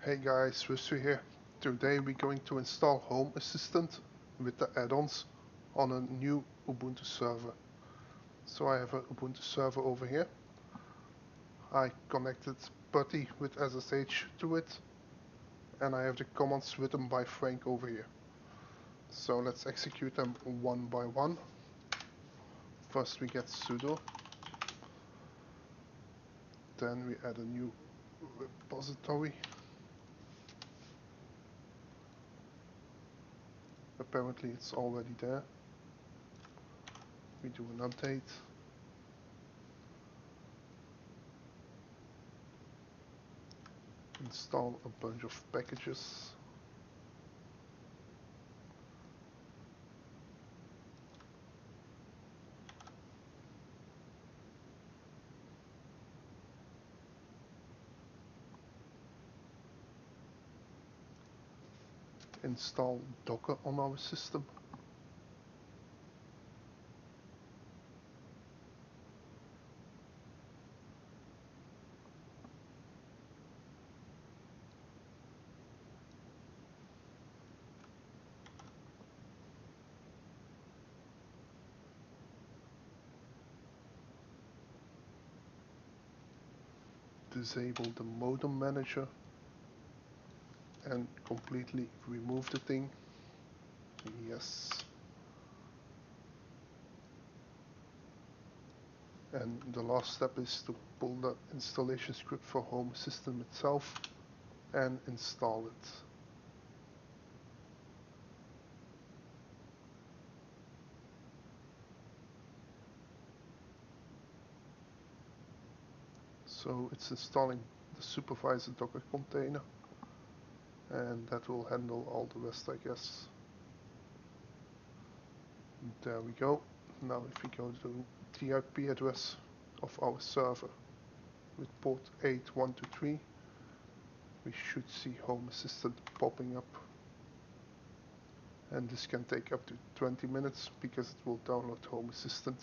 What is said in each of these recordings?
Hey guys, Rusty here. Today we're going to install Home Assistant with the add-ons on a new Ubuntu server. So I have an Ubuntu server over here. I connected PuTTY with SSH to it, and I have the commands written by Frank over here. So let's execute them one by one. First we get sudo, then we add a new repository. Apparently it's already there. We do an update. Install a bunch of packages. Install Docker on our system. Disable the modem manager and completely remove the thing. Yes. And the last step is to pull the installation script for Home Assistant itself and install it. So it's installing the supervisor Docker container, and that will handle all the rest, I guess. There we go. Now if we go to the IP address of our server with port 8123, we should see Home Assistant popping up. And this can take up to 20 minutes because it will download Home Assistant,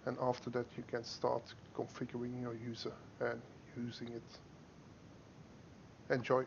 and after that you can start configuring your user and using it. Enjoy!